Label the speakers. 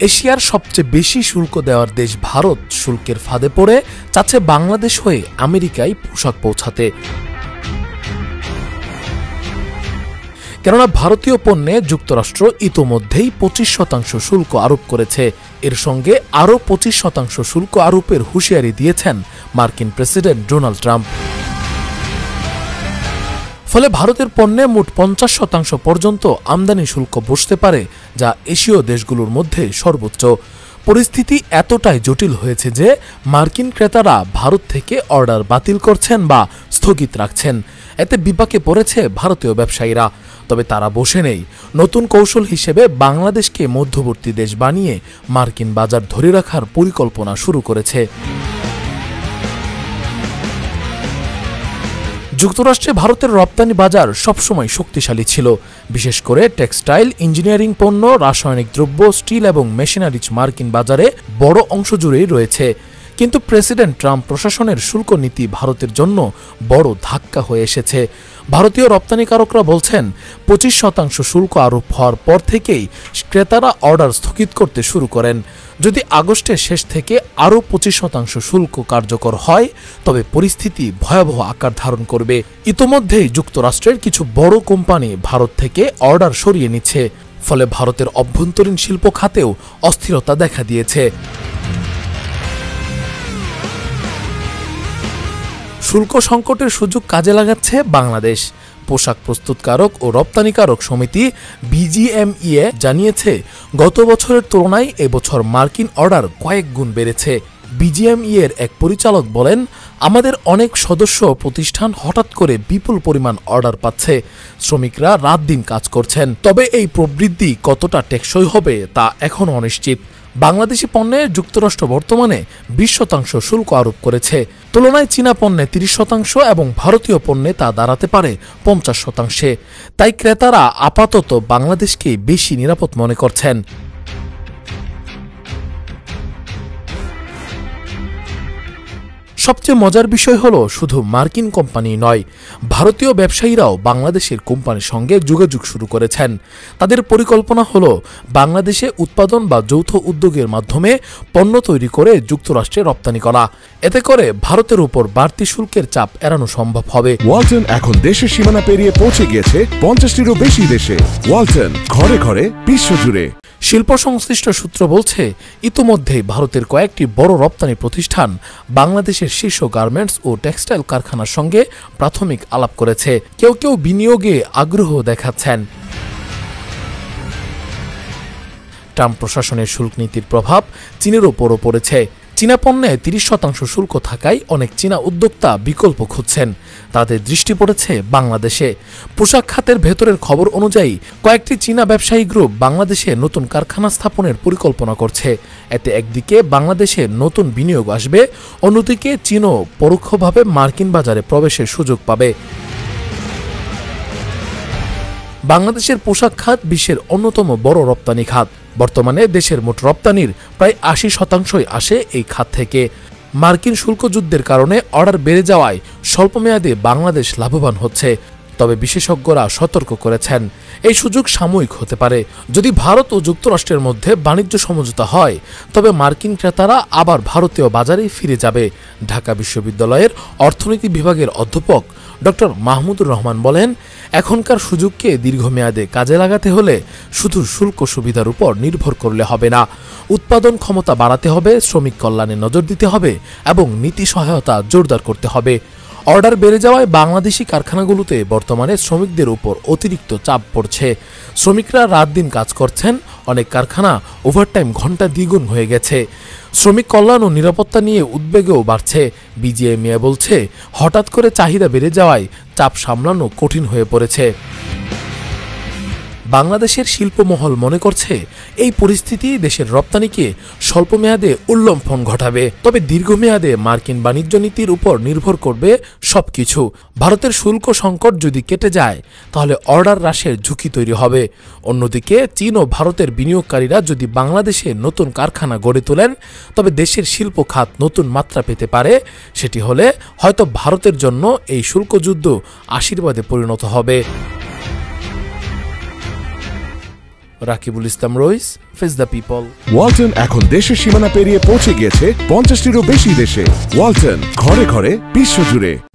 Speaker 1: এশিয়ার সবচেয়ে বেশি শুল্ক দেওয়ার দেশ ভারত শুল্কের ফাঁদে পড়ে চাচ্ছে বাংলাদেশ হয়ে আমেরিকায় পোশাক পৌঁছাতে। কেননা ভারতীয় পণ্যে যুক্তরাষ্ট্র ইতোমধ্যেই 25% শুল্ক আরোপ করেছে। এর সঙ্গে আরও 25% শুল্ক আরোপের হুঁশিয়ারি দিয়েছেন মার্কিন প্রেসিডেন্ট ডোনাল্ড ট্রাম্প। ফলে ভারতের পণ্যে মোট 50% পর্যন্ত আমদানি শুল্ক বসতে পারে, যা এশীয় দেশগুলোর মধ্যে সর্বোচ্চ। পরিস্থিতি এতটাই জটিল হয়েছে যে মার্কিন ক্রেতারা ভারত থেকে অর্ডার বাতিল করছেন বা স্থগিত রাখছেন। এতে বিপাকে পড়েছে ভারতীয় ব্যবসায়ীরা। তবে তারা বসে নেই। নতুন কৌশল হিসেবে বাংলাদেশকে মধ্যবর্তী দেশ বানিয়ে মার্কিন বাজার ধরে রাখার পরিকল্পনা শুরু করেছে। যুক্তরাষ্ট্রে ভারতের রপ্তানি বাজার সবসময় শক্তিশালী ছিল, বিশেষ করে টেক্সটাইল, ইঞ্জিনিয়ারিং পণ্য, রাসায়নিক দ্রব্য, স্টিল এবং মেশিনারিজ মার্কিন বাজারে বড় অংশ জুড়েই রয়েছে। কিন্তু প্রেসিডেন্ট ট্রাম্প প্রশাসনের শুল্ক নীতি ভারতের জন্য বড় ধাক্কা হয়ে এসেছে। ভারতীয় রপ্তানিকারকরা বলছেন 25% শুল্ক আরোপ হওয়ার পর থেকেই ক্রেতারা অর্ডার স্থগিত করতে শুরু করেন। যদি আগস্টের শেষ থেকে আরও 25% শুল্ক কার্যকর হয় তবে পরিস্থিতি ভয়াবহ আকার ধারণ করবে। ইতোমধ্যেই যুক্তরাষ্ট্রের কিছু বড় কোম্পানি ভারত থেকে অর্ডার সরিয়ে নিচ্ছে। ফলে ভারতের অভ্যন্তরীণ শিল্প খাতেও অস্থিরতা দেখা দিয়েছে। শুল্ক সংকটের সুযোগ কাজে লাগাচ্ছে বাংলাদেশ। পোশাক প্রস্তুতকারক ও রপ্তানিকারক সমিতি বিজিএমইএ জানিয়েছে, গত বছরের তুলনায় এবছর মার্কিন অর্ডার কয়েক গুণ বেড়েছে। বিজিএমইএর এক পরিচালক বলেন, আমাদের অনেক সদস্য প্রতিষ্ঠান হঠাৎ করে বিপুল পরিমাণ অর্ডার পাচ্ছে। শ্রমিকরা রাত দিন কাজ করছেন। তবে এই প্রবৃদ্ধি কতটা টেকসই হবে তা এখনও অনিশ্চিত। বাংলাদেশি পণ্যে যুক্তরাষ্ট্র বর্তমানে 20% শুল্ক আরোপ করেছে। তুলনায় চীনা পণ্যে 30% এবং ভারতীয় পণ্যে তা দাঁড়াতে পারে 50%। তাই ক্রেতারা আপাতত বাংলাদেশকে বেশি নিরাপদ মনে করছেন। সবচেয়ে মজার বিষয় হলো, শুধু মার্কিন কোম্পানি নয়, ভারতীয় ব্যবসায়ীরাও বাংলাদেশের কোম্পানির সঙ্গে যোগাযোগ শুরু করেছেন। তাদের পরিকল্পনা হলো বাংলাদেশে উৎপাদন বা যৌথ উদ্যোগের মাধ্যমে পণ্য তৈরি করে যুক্তরাষ্ট্রে রপ্তানি করা। এতে করে ভারতের উপর বাড়তি শুল্কের চাপ এড়ানো সম্ভব হবে।
Speaker 2: ওয়ালটন এখন দেশের সীমানা পেরিয়ে পৌঁছে গিয়েছে 50টিরও বেশি দেশে। ওয়ালটন, ঘরে ঘরে, বিশ্বজুড়ে।
Speaker 1: শিল্প সংশ্লিষ্ট সূত্র বলছে, ইতোমধ্যেই ভারতের কয়েকটি বড় রপ্তানি প্রতিষ্ঠান বাংলাদেশের শীর্ষ গার্মেন্টস ও টেক্সটাইল কারখানার সঙ্গে প্রাথমিক আলাপ করেছে। কেউ কেউ বিনিয়োগে আগ্রহ দেখাচ্ছেন। ট্রাম্প প্রশাসনের শুল্ক নীতির প্রভাব চীনের ওপরও পড়েছে। চীনা পণ্যে 30% শুল্ক থাকায় অনেক চীনা উদ্যোক্তা বিকল্প খুঁজছেন। তাদের দৃষ্টি পড়েছে বাংলাদেশে। পোশাক খাতের ভেতরের খবর অনুযায়ী কয়েকটি চীনা ব্যবসায়ী গ্রুপ বাংলাদেশে নতুন কারখানা স্থাপনের পরিকল্পনা করছে। এতে একদিকে বাংলাদেশে নতুন বিনিয়োগ আসবে, অন্যদিকে চীনও পরোক্ষভাবে মার্কিন বাজারে প্রবেশের সুযোগ পাবে। বাংলাদেশের পোশাক খাত বিশ্বের অন্যতম বড় রপ্তানি খাত। বর্তমানে দেশের মোট রপ্তানির প্রায় 80% আসে এই খাত থেকে। মার্কিন শুল্ক যুদ্ধের কারণে অর্ডার বেড়ে যাওয়ায় স্বল্পমেয়াদে বাংলাদেশ লাভবান হচ্ছে। তবে বিশেষজ্ঞরা সতর্ক করেছেন, এই সুযোগ সাময়িক হতে পারে। যদি ভারত ও যুক্তরাষ্ট্রের মধ্যে বাণিজ্য সমঝোতা হয় তবে মার্কিন ক্রেতারা আবার ভারতীয় বাজারে ফিরে যাবে। ঢাকা বিশ্ববিদ্যালয়ের অর্থনীতি বিভাগের অধ্যাপক ডক্টর মাহমুদুর রহমান বলেন, এখনকার সুযোগকে দীর্ঘমেয়াদে কাজে লাগাতে হলে শুধু শুল্ক সুবিধার উপর নির্ভর করলে হবে না। উৎপাদন ক্ষমতা বাড়াতে হবে, শ্রমিক কল্যাণে নজর দিতে হবে এবং নীতি সহায়তা জোরদার করতে হবে। অর্ডার বেড়ে যাওয়ায় বাংলাদেশি কারখানাগুলোতে বর্তমানে শ্রমিকদের উপর অতিরিক্ত চাপ পড়ছে। শ্রমিকরা রাত দিন কাজ করছেন। অনেক কারখানা ওভারটাইম ঘন্টা দ্বিগুণ হয়ে গেছে। শ্রমিক কল্যাণ ও নিরাপত্তা নিয়ে উদ্বেগও বাড়ছে। বিজিএমইএ বলছে, হঠাৎ করে চাহিদা বেড়ে যাওয়ায় চাপ সামলানো কঠিন হয়ে পড়েছে। বাংলাদেশের শিল্পমহল মনে করছে, এই পরিস্থিতি দেশের রপ্তানিকে স্বল্পমেয়াদে উল্লম্ফন ঘটাবে। তবে দীর্ঘমেয়াদে মার্কিন বাণিজ্য নীতির উপর নির্ভর করবে সবকিছু। ভারতের শুল্ক সংকট যদি কেটে যায় তাহলে অর্ডার হ্রাসের ঝুঁকি তৈরি হবে। অন্যদিকে চীন ও ভারতের বিনিয়োগকারীরা যদি বাংলাদেশে নতুন কারখানা গড়ে তোলেন তবে দেশের শিল্প খাত নতুন মাত্রা পেতে পারে। সেটি হলে হয়তো ভারতের জন্য এই শুল্ক যুদ্ধ আশীর্বাদে পরিণত হবে। রাকিবুল ইসলাম রইস, ফেস দ্য পিপল।
Speaker 2: ওয়ালটন এখন দেশের সীমানা পেরিয়ে পৌঁছে গিয়েছে 50টিরও বেশি দেশে। ওয়ালটন, ঘরে ঘরে বিশ্বজুড়ে।